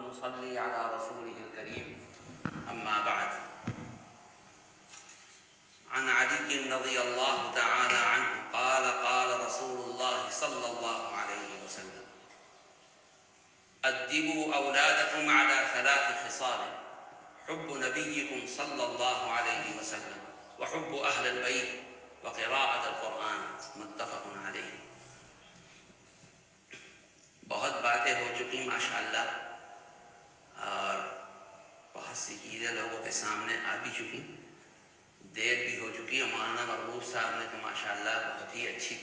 ونصلي على رسوله الكريم. أما بعد، عن علي رضي الله تعالى عنه قال قال رسول الله صلى الله عليه وسلم: أدبوا أولادكم على 3 خصال: حب نبيكم صلى الله عليه وسلم، وحب أهل البيت، وقراءة القرآن. متفق علیہ۔ بہت باتیں ہو چکی ماشاءاللہ، اور بہت سی چیزیں لوگوں کے سامنے آ بھی چکی، دیر بھی ہو چکی۔ مولانا مرغوب صاحب نے تو ماشاءاللہ بہت ہی اچھی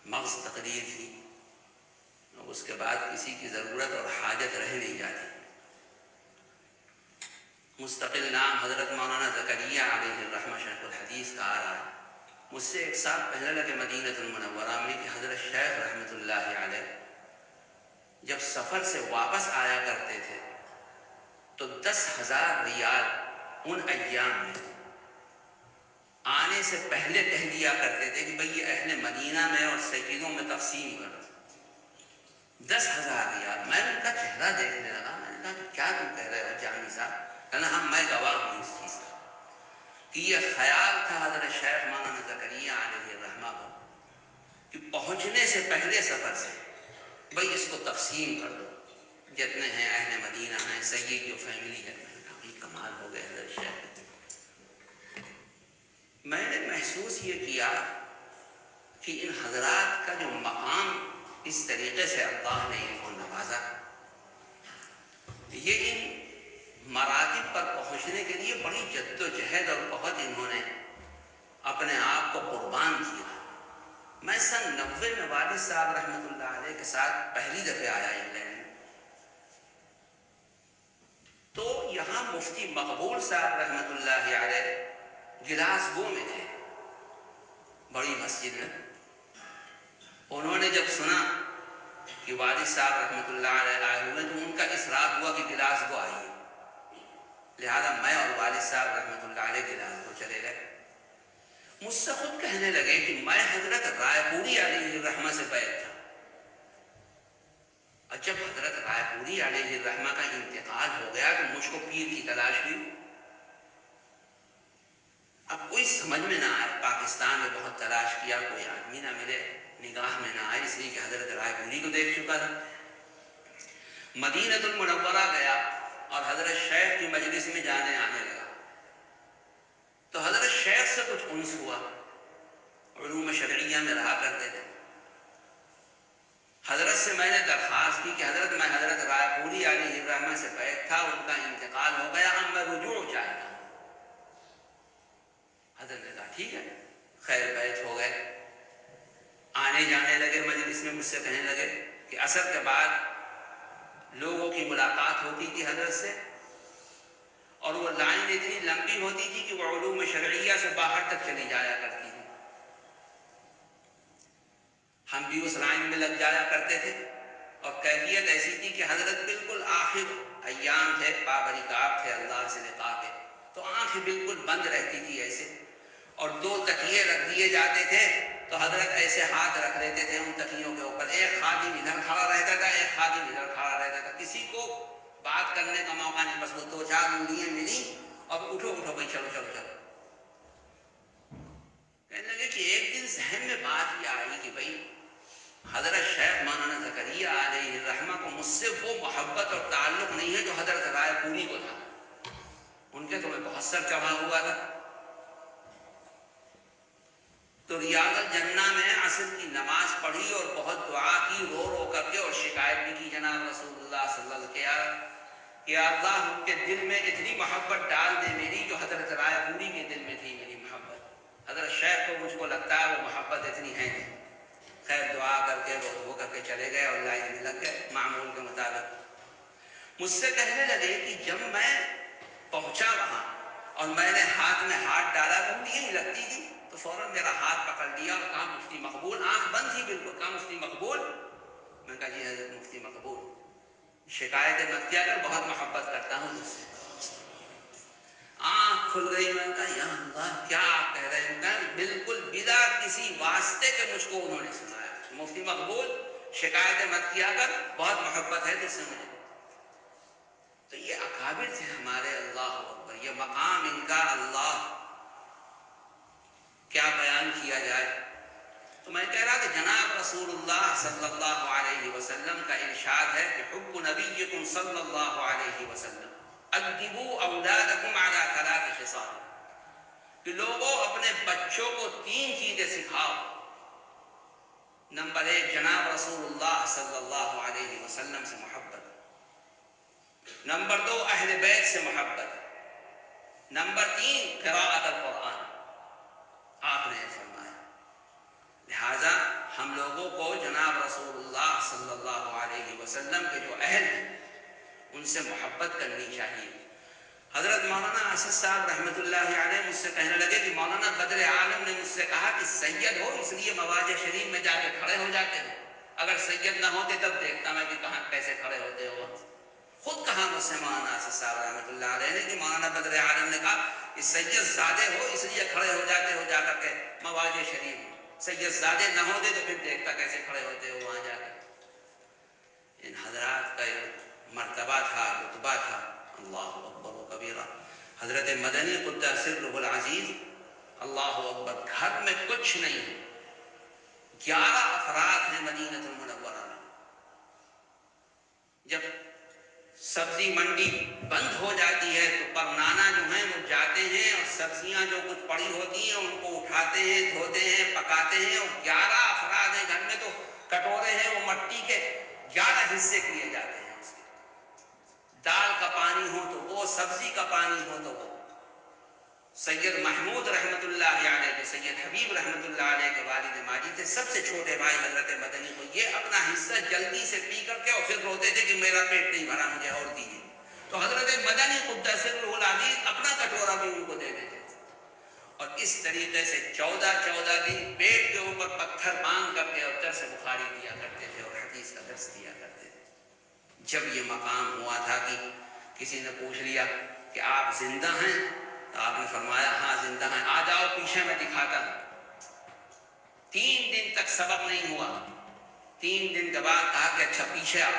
مغز تقریر تھی، اور اس کے بعد کسی کی ضرورت اور حاجت رہ نہیں جاتی۔ مستقل نام حضرت مولانا زکریا علیہ الرحمہ شیخ الحدیث کا آ رہا ہے۔ مجھ سے ایک صاحب کہنے لگے مدینہ المنورہ میں کہ حضرت شیخ رحمۃ اللہ علیہ جب سفر سے واپس آیا کرتے تھے تو 10,000 ریال ان ایام میں آنے سے پہلے کہہ دیا کرتے تھے کہ بھئی یہ اہل مدینہ میں اور سیدوں میں تقسیم کر دو۔ 10,000 ریال۔ میں ان کا چہرہ دیکھنے لگا، میں نے کہا کہ کیا تم کہہ رہے ہو جامی صاحب؟ کہنا ہم میں گواہ ہوں اس چیز کا کہ یہ خیال تھا حضرت شیخ مولانا زکریا علیہ الرحمہ کو کہ پہنچنے سے پہلے سفر سے بھئی اس کو تقسیم کر دو، جتنے ہیں اہل مدینہ ہیں، سید جو فیملی ہے۔ میں نے کہا بھئی کمال ہو گئے حضرت شیخ۔ میں نے محسوس یہ کیا کہ ان حضرات کا جو مقام اس طریقے سے اللہ نے ان کو نوازا، یہ ان مراتب پر پہنچنے کے لیے بڑی جد و جہد اور بہت انہوں نے اپنے آپ کو قربان کیا۔ میں سن 90 میں والد صاحب رحمۃ اللہ علیہ کے ساتھ پہلی دفعہ آیا انگلینڈ میں، تو یہاں مفتی مقبول صاحب رحمۃ اللہ علیہ گلاسگو میں تھے، بڑی مسجد میں۔ انہوں نے جب سنا کہ والد صاحب رحمۃ اللہ علیہ آئے ہوئے تو ان کا اصرار ہوا کہ گلاسگو آئیے، لہذا میں اور والد صاحب رحمۃ اللہ علیہ گلاسگو چلے گئے۔ مجھ سے خود کہنے لگے کہ میں حضرت رائے پوری علیہ الرحمہ سے بیعت تھا، اور جب حضرت رائے پوری علیہ الرحمہ کا انتقال ہو گیا تو مجھ کو پیر کی تلاش ہوئی۔ اب کوئی سمجھ میں نہ آئے، پاکستان میں بہت تلاش کیا، کوئی آدمی نہ ملے، نگاہ میں نہ آئے، اس لیے کہ حضرت رائے پوری کو دیکھ چکا تھا۔ مدینہ المنورہ گیا اور حضرت شیخ کی مجلس میں جانے آنے لگا تو حضرت شیخ سے کچھ انس ہوا، علوم شرعیہ میں رہا کرتے تھے۔ حضرت سے میں نے درخواست کی کہ حضرت میں حضرت رائے پوری علیہ الرحمہ سے بیعت تھا، ان کا انتقال ہو گیا، اب میں رجوع چاہتا ہوں۔ حضرت نے کہا ٹھیک ہے، خیر بیعت ہو گئے، آنے جانے لگے مجلس میں۔ مجھ سے کہنے لگے کہ عصر کے بعد لوگوں کی ملاقات ہوتی تھی حضرت سے، اور وہ لائن اتنی لمبی ہوتی تھی کہ وہ علوم شرعیہ سے باہر تک چلی جایا کرتی تھی۔ ہم بھی اس لائن میں لگ جایا کرتے تھے، اور کیفیت ایسی تھی کہ حضرت بالکل آخر ایام تھے، پابرکاب تھے اللہ سے لقا کے، تو آنکھیں بالکل بند رہتی تھی ایسے، اور 2 تکیے رکھ دیے جاتے تھے تو حضرت ایسے ہاتھ رکھ لیتے تھے ان تکیوں کے اوپر، ایک خادم ادھر کھڑا رہتا تھا، ایک خادم ادھر کھڑا رہتا تھا، کسی کو بات کرنے کا موقع نہیں، بس وہ 2-4 انگلیاں ملی اور اٹھو اٹھو بھائی چلو چلو چلو۔ کہنے لگے کہ ایک دن ذہن میں بات یہ آئی کہ بھائی حضرت شیخ مولانا زکریا علیہ الرحمہ کو مجھ سے وہ محبت اور تعلق نہیں ہے جو حضرت رائے پوری کو تھا، ان کے تو میں بہت سر چڑھا ہوا تھا۔ تو ریاض الجنہ میں عصر کی نماز پڑھی اور بہت دعا کی، رو رو کر کے، اور شکایت بھی کی جناب رسول اللہ صلی اللہ علیہ وسلم کہ یا اللہ ان کے دل میں اتنی محبت ڈال دے میری جو حضرت رائے پوری کے دل میں تھی میری محبت، حضرت شیخ کو مجھ کو لگتا ہے وہ محبت اتنی ہے نہیں۔ خیر دعا کر کے رو دھو کر کے چلے گئے اور لائن میں لگ گئے معمول کے مطابق۔ مجھ سے کہنے لگے کہ جب میں پہنچا وہاں اور میں نے ہاتھ میں ہاتھ ڈالا تو انگلیاں ہی لگتی تھی، تو فوراً میرا ہاتھ پکڑ لیا اور کہا مفتی مقبول، آنکھ بند تھی بالکل، کہا مفتی مقبول۔ میں نے کہا جی حضرت مفتی مقبول، شکایت مت کیا کر، بہت محبت کرتا ہوں تجھ سے۔ آنکھ کھل گئی، میں نے کہا یا اللہ کیا آپ کہہ رہے ہیں؟ کہا بالکل بلا کسی واسطے کے مجھ کو انہوں نے سنایا، مفتی مقبول شکایت مت کیا کر، بہت محبت ہے تجھ سے مجھے۔ تو یہ اکابر تھے ہمارے، اللہ اکبر، یہ مقام ان کا اللہ کیا بیان کیا جائے۔ تو میں کہہ رہا کہ جناب رسول اللہ صلی اللہ علیہ وسلم کا ارشاد ہے کہ حب نبیکم صلی اللہ علیہ وسلم ادبوا اولادکم علی ثلاث خصال، کہ لوگوں اپنے بچوں کو 3 چیزیں سکھاؤ۔ نمبر 1 جناب رسول اللہ صلی اللہ علیہ وسلم سے محبت، نمبر 2 اہل بیت سے محبت، نمبر 3 قراءت القرآن۔ آپ نے فرمایا لہذا ہم لوگوں کو جناب رسول اللہ صلی اللہ علیہ وسلم کے جو اہل ہیں ان سے محبت کرنی چاہیے۔ حضرت مولانا اسد صاحب رحمۃ اللہ علیہ مجھ سے کہنے لگے کہ مولانا بدر عالم نے مجھ سے کہا کہ سید ہو اس لیے مواضع شریف میں جا کے کھڑے ہو جاتے ہو، اگر سید نہ ہوتے تب دیکھتا میں کہ کہاں کیسے کھڑے ہوتے ہو۔ خود کہا مجھ سے مولانا اسد صاحب رحمۃ اللہ علیہ نے کہ مولانا بدر عالم نے کہا کہ سید زادے ہو اس لیے کھڑے ہو جاتے ہو جا کر کے مواضع شریف میں، سید زادے نہ ہوتے تو پھر دیکھتا کیسے کھڑے ہوتے ہو وہاں جا کر۔ ان حضرات کا مرتبہ تھا، رتبہ تھا، اللہ اکبر و کبیرہ۔ حضرت مدنی قدس سرہ العزیز، اللہ اکبر، گھر میں کچھ نہیں ہے، 11 افراد ہیں مدینہ المنورہ میں۔ جب سبزی منڈی بند ہو جاتی ہے تو پرنانا جو ہیں وہ جاتے ہیں اور سبزیاں جو کچھ پڑی ہوتی ہیں ان کو اٹھاتے ہیں، دھوتے ہیں، پکاتے ہیں، اور 11 افراد ہیں گھر میں تو کٹورے ہیں وہ مٹی کے 11 حصے کیے جاتے ہیں اس کے۔ دال کا پانی ہو تو وہ، سبزی کا پانی ہو تو وہ۔ سید محمود رحمۃ اللہ علیہ جو سید حبیب رحمۃ اللہ علیہ کے والد ماجی تھے، سب سے چھوٹے بھائی حضرت مدنی کو یہ اپنا حصہ جلدی سے پی کر کے اور پھر روتے تھے کہ میرا پیٹ نہیں بھرا، مجھے اور دیجیے۔ تو حضرت مدنی قدس سرہ العزیز اپنا کٹورا بھی ان کو دے دیتے تھے، اور اس طریقے سے 14 دن پیٹ کے اوپر پتھر باندھ کر کے اور درس بخاری دیا کرتے تھے اور حدیث کا درس دیا کرتے تھے۔ جب یہ مقام ہوا تھا کہ کسی نے پوچھ لیا کہ آپ زندہ ہیں، تو آپ نے فرمایا ہاں زندہ ہیں، آ جاؤ پیچھے میں دکھاتا ہوں۔ 3 دن تک سبق نہیں ہوا، 3 دن کے بعد کہا کہ اچھا پیچھے آ۔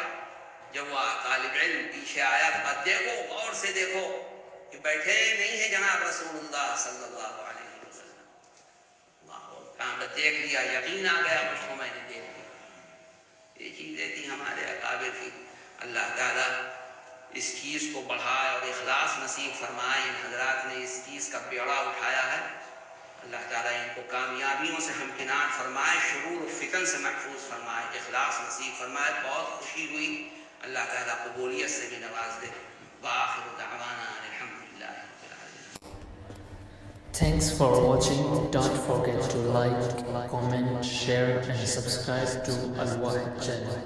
جب وہ طالب علم پیچھے آیا تو کہا دیکھو غور سے دیکھو کہ بیٹھے نہیں ہیں جناب رسول اللہ صلی اللہ علیہ وسلم۔ کہاں بس دیکھ لیا، یقین آ گیا مجھ کو، میں نے دیکھ لیا۔ یہ چیزیں تھی ہمارے اکابر کی۔ اللہ تعالیٰ اس چیز کو بڑھائے اور اخلاص نصیب فرمائے۔ ان حضرات نے اس چیز کا بیڑا اٹھایا ہے، اللہ تعالیٰ ان کو کامیابیوں سے ہمکنار فرمائے، شرور و فتن سے محفوظ فرمائے، اخلاص نصیب فرمائے۔ بہت خوشی ہوئی، اللہ تعالیٰ قبولیت سے بھی نواز دے۔ وآخر دعوانا الحمدللہ رب العالمین۔ Thanks for watching. Don't forget to like, comment, share and subscribe to Al Wahid channel.